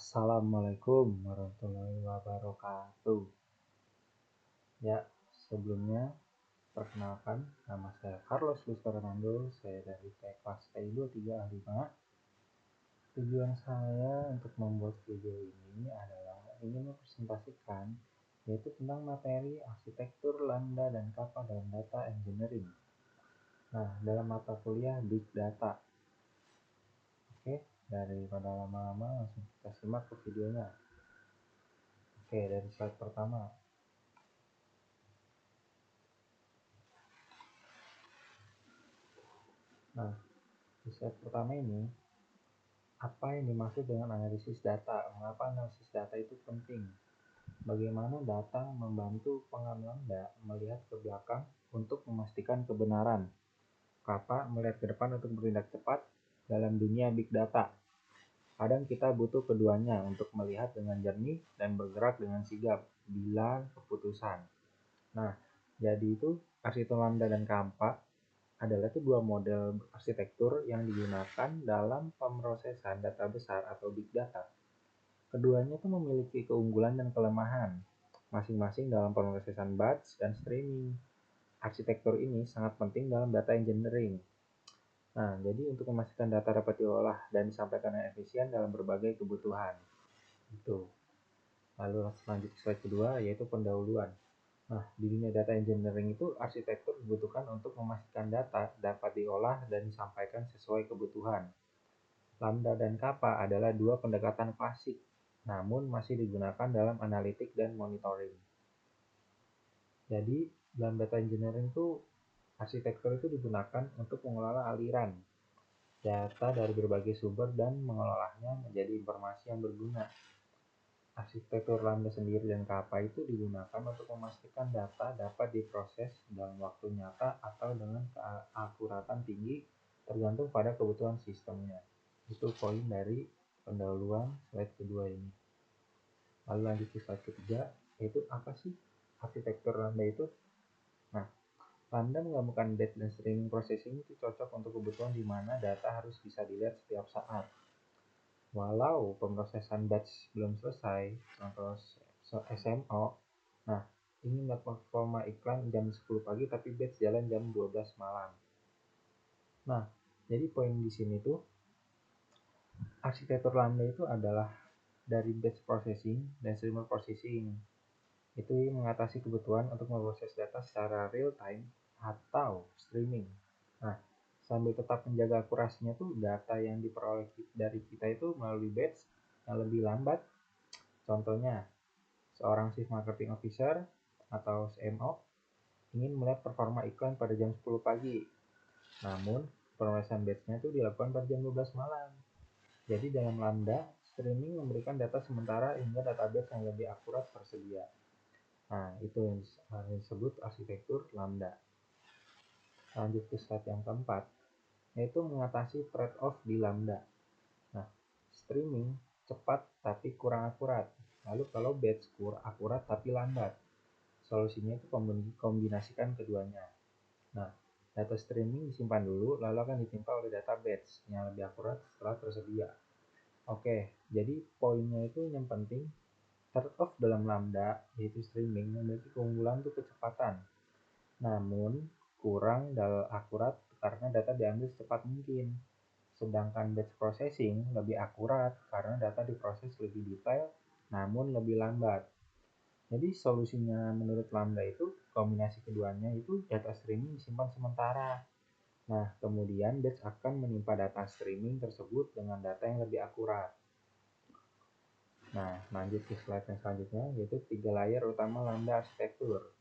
Assalamualaikum warahmatullahi wabarakatuh. Ya, sebelumnya perkenalkan, nama saya Carlos Luis Fernando, saya dari kelas P23A5. Tujuan saya untuk membuat video ini adalah ingin mempresentasikan yaitu tentang materi arsitektur lambda dan kappa dalam data engineering. Nah, dalam mata kuliah Big Data. Oke, daripada lama-lama langsung kita simak ke videonya. Oke, dari slide pertama. Nah, di slide pertama ini, apa yang dimaksud dengan analisis data? Mengapa analisis data itu penting? Bagaimana data membantu pengamlanda melihat ke belakang untuk memastikan kebenaran? Kappa melihat ke depan untuk bertindak cepat dalam dunia big data. Kadang kita butuh keduanya untuk melihat dengan jernih dan bergerak dengan sigap bila keputusan. Nah, jadi itu arsitektur lambda dan kappa adalah itu dua model arsitektur yang digunakan dalam pemrosesan data besar atau big data. Keduanya itu memiliki keunggulan dan kelemahan, masing-masing dalam pemrosesan batch dan streaming. Arsitektur ini sangat penting dalam data engineering. Nah, jadi untuk memastikan data dapat diolah dan disampaikan dengan efisien dalam berbagai kebutuhan. Itu. Lalu lanjut ke slide kedua, yaitu pendahuluan. Nah, di dunia data engineering itu arsitektur dibutuhkan untuk memastikan data dapat diolah dan disampaikan sesuai kebutuhan. Lambda dan kappa adalah dua pendekatan klasik, namun masih digunakan dalam analitik dan monitoring. Jadi, dalam data engineering itu arsitektur itu digunakan untuk mengelola aliran data dari berbagai sumber dan mengelolanya menjadi informasi yang berguna. Arsitektur lambda sendiri dan kappa itu digunakan untuk memastikan data dapat diproses dalam waktu nyata atau dengan keakuratan tinggi tergantung pada kebutuhan sistemnya. Itu poin dari pendahuluan slide kedua ini. Lalu lanjut ke slide ketiga, yaitu apa sih arsitektur lambda itu? Nah, lambda menggabungkan batch dan streaming processing itu cocok untuk kebutuhan di mana data harus bisa dilihat setiap saat. Walau pemrosesan batch belum selesai, contoh SMO, nah ingin melihat performa iklan jam 10 pagi tapi batch jalan jam 12 malam. Nah, jadi poin di sini tuh arsitektur lambda itu adalah dari batch processing dan streamer processing. Itu mengatasi kebutuhan untuk memproses data secara real time atau streaming. Nah, sambil tetap menjaga akurasinya tuh data yang diperoleh dari kita itu melalui batch yang lebih lambat. Contohnya, seorang chief marketing officer atau CMO ingin melihat performa iklan pada jam 10 pagi. Namun, perolehan batch-nya itu dilakukan pada jam 12 malam. Jadi dalam lambda, streaming memberikan data sementara hingga database yang lebih akurat tersedia. Nah, itu yang disebut arsitektur lambda. Lanjut ke slide yang keempat, yaitu mengatasi trade-off di lambda. Nah, streaming cepat tapi kurang akurat. Lalu kalau batch akurat tapi lambat. Solusinya itu kombinasikan keduanya. Nah, data streaming disimpan dulu, lalu akan ditimpa oleh data batch yang lebih akurat setelah tersedia. Oke, jadi poinnya itu yang penting, trade-off dalam lambda, yaitu streaming, memiliki keunggulan untuk kecepatan. Namun, kurang akurat karena data diambil secepat mungkin. Sedangkan batch processing lebih akurat karena data diproses lebih detail namun lebih lambat. Jadi solusinya menurut lambda itu kombinasi keduanya itu data streaming disimpan sementara. Nah, kemudian batch akan menimpa data streaming tersebut dengan data yang lebih akurat. Nah, lanjut ke slide yang selanjutnya, yaitu 3 layer utama lambda arsitektur.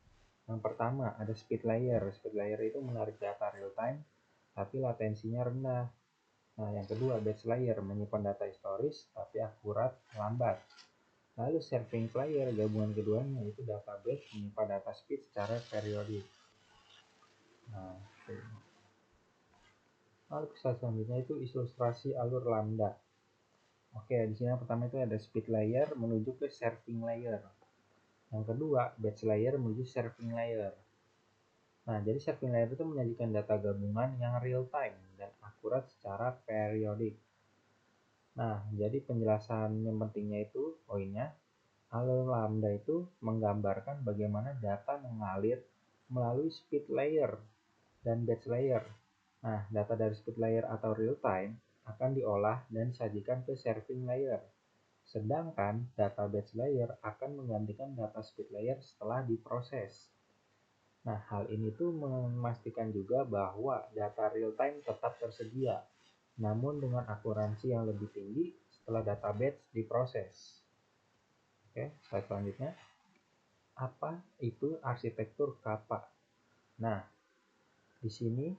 Yang pertama ada speed layer. Speed layer itu menarik data real time tapi latensinya rendah. Nah, yang kedua batch layer menyimpan data historis tapi akurat lambat. Lalu serving layer gabungan keduanya yaitu database menyimpan data speed secara periodik. Nah, lalu selanjutnya itu ilustrasi alur lambda. Oke, di sini yang pertama itu ada speed layer menuju ke serving layer. Yang kedua, batch layer menuju serving layer. Nah, jadi serving layer itu menyajikan data gabungan yang real time dan akurat secara periodik. Nah, jadi penjelasan yang pentingnya itu poinnya, alur lambda itu menggambarkan bagaimana data mengalir melalui speed layer dan batch layer. Nah, data dari speed layer atau real time akan diolah dan disajikan ke serving layer. Sedangkan data batch layer akan menggantikan data speed layer setelah diproses. Nah, hal ini tuh memastikan juga bahwa data real time tetap tersedia, namun dengan akuransi yang lebih tinggi setelah data batch diproses. Oke, slide selanjutnya. Apa itu arsitektur Kappa? Nah, di sini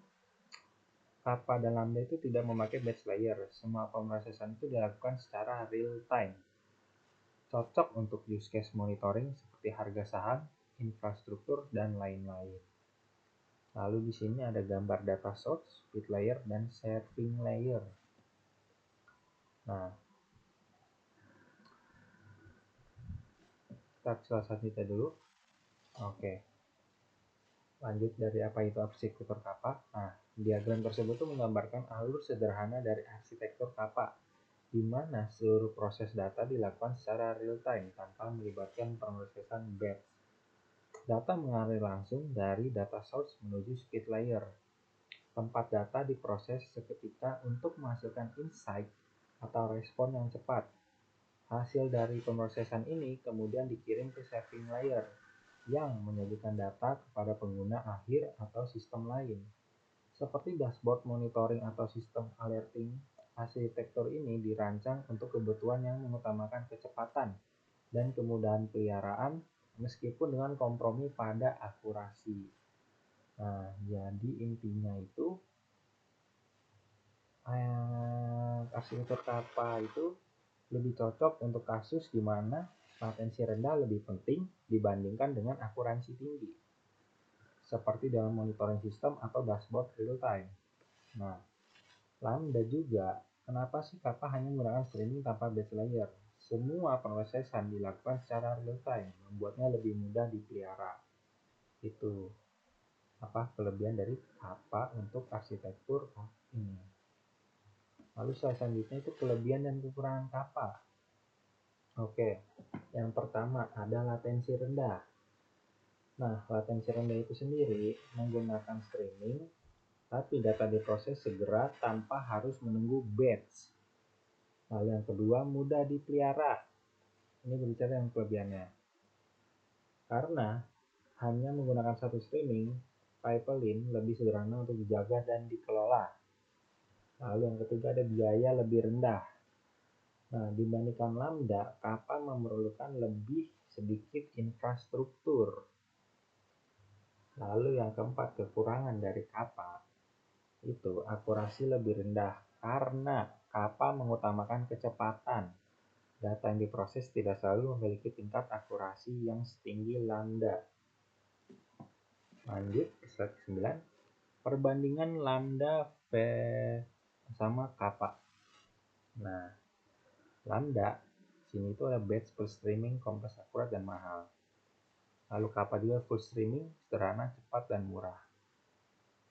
Kappa dan Lambda itu tidak memakai batch layer. Semua pemrosesan itu dilakukan secara real time. Cocok untuk use case monitoring seperti harga saham, infrastruktur, dan lain-lain. Lalu di sini ada gambar data source, speed layer, dan serving layer. Nah, kita salah satunya dulu. Oke. Lanjut dari apa itu arsitektur Kappa. Nah, diagram tersebut tuh menggambarkan alur sederhana dari arsitektur Kappa, di mana seluruh proses data dilakukan secara real time tanpa melibatkan pemrosesan batch. Data mengalir langsung dari data source menuju speed layer. Tempat data diproses seketika untuk menghasilkan insight atau respon yang cepat. Hasil dari pemrosesan ini kemudian dikirim ke serving layer yang menyajikan data kepada pengguna akhir atau sistem lain. Seperti dashboard monitoring atau sistem alerting, arsitektur ini dirancang untuk kebutuhan yang mengutamakan kecepatan dan kemudahan peliharaan meskipun dengan kompromi pada akurasi. Nah, jadi intinya itu arsitektur Kappa itu lebih cocok untuk kasus di mana latensi rendah lebih penting dibandingkan dengan akuransi tinggi, seperti dalam monitoring sistem atau dashboard real time. Nah, Lambda juga, kenapa sih Kappa hanya menggunakan streaming tanpa batch layer? Semua pemrosesan dilakukan secara real time, membuatnya lebih mudah dipelihara. Itu kelebihan dari Kappa untuk arsitektur ini. Lalu selanjutnya itu kelebihan dan kekurangan Kappa. Oke, yang pertama ada latensi rendah. Nah, latensi rendah itu sendiri menggunakan streaming, tapi data diproses segera tanpa harus menunggu batch. Lalu yang kedua, mudah dipelihara. Ini berbicara yang kelebihannya. Karena hanya menggunakan satu streaming, pipeline lebih sederhana untuk dijaga dan dikelola. Lalu yang ketiga ada biaya lebih rendah. Nah, dibandingkan Lambda, Kappa memerlukan lebih sedikit infrastruktur. Lalu yang keempat, kekurangan dari Kappa itu akurasi lebih rendah karena Kappa mengutamakan kecepatan. Data yang diproses tidak selalu memiliki tingkat akurasi yang setinggi Lambda. Lanjut ke slide 9. Perbandingan Lambda sama Kappa. Nah, Lambda sini itu ada batch per streaming, kompleks, akurat, dan mahal. Lalu Kappa juga full streaming, sederhana, cepat, dan murah.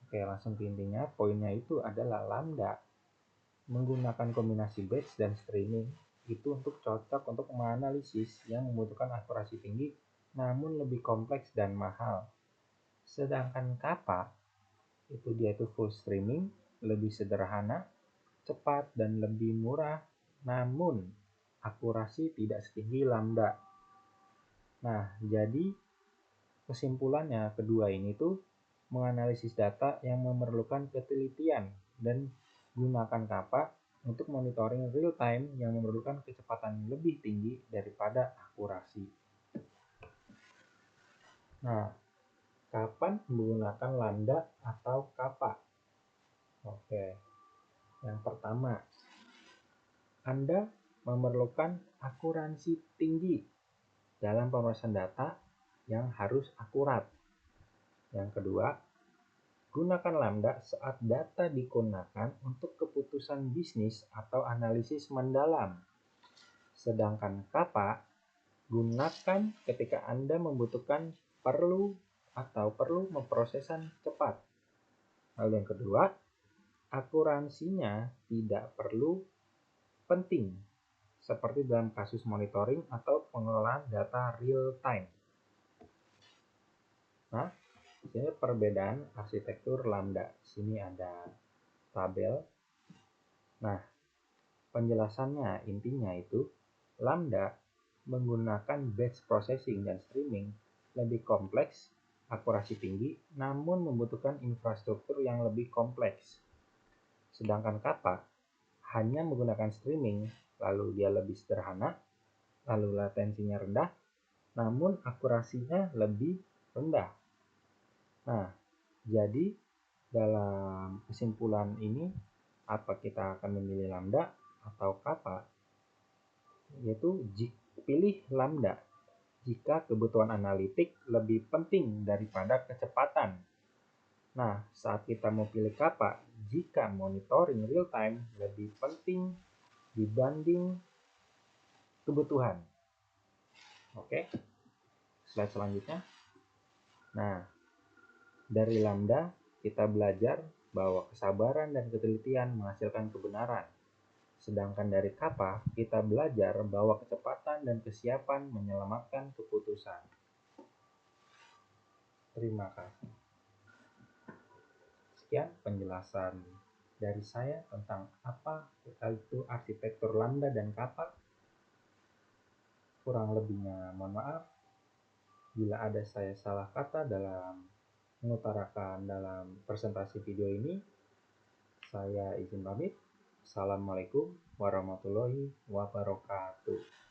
Oke, langsung ke intinya. Poinnya itu adalah Lambda menggunakan kombinasi batch dan streaming itu untuk cocok untuk menganalisis yang membutuhkan akurasi tinggi namun lebih kompleks dan mahal. Sedangkan Kappa dia itu full streaming, lebih sederhana, cepat, dan lebih murah, namun akurasi tidak setinggi Lambda. Nah, jadi kesimpulannya kedua ini tuh menganalisis data yang memerlukan ketelitian dan gunakan Kappa untuk monitoring real time yang memerlukan kecepatan lebih tinggi daripada akurasi. Nah, kapan menggunakan Lambda atau Kappa? Oke, yang pertama, Anda memerlukan akurasi tinggi dalam pemrosesan data yang harus akurat. Yang kedua, gunakan Lambda saat data digunakan untuk keputusan bisnis atau analisis mendalam. Sedangkan Kappa gunakan ketika Anda membutuhkan perlu memprosesan cepat. Lalu yang kedua, akurasinya tidak perlu penting, seperti dalam kasus monitoring atau pengelolaan data real time. Nah, ini perbedaan arsitektur Lambda. Sini ada tabel. Nah, penjelasannya intinya itu Lambda menggunakan batch processing dan streaming lebih kompleks, akurasi tinggi, namun membutuhkan infrastruktur yang lebih kompleks. Sedangkan Kappa hanya menggunakan streaming, lalu dia lebih sederhana, lalu latensinya rendah, namun akurasinya lebih rendah. Nah, jadi dalam kesimpulan ini, apa kita akan memilih Lambda atau Kappa? Yaitu pilih Lambda jika kebutuhan analitik lebih penting daripada kecepatan. Nah, saat kita mau pilih Kappa, jika monitoring real time lebih penting dibanding kebutuhan. Oke, slide selanjutnya. Nah, dari Lambda kita belajar bahwa kesabaran dan ketelitian menghasilkan kebenaran. Sedangkan dari Kappa kita belajar bahwa kecepatan dan kesiapan menyelamatkan keputusan. Terima kasih. Sekian penjelasan dari saya tentang apa itu arsitektur Lambda dan Kappa. Kurang lebihnya mohon maaf. Bila ada saya salah kata dalam mengutarakan dalam presentasi video ini, saya izin pamit. Assalamualaikum warahmatullahi wabarakatuh.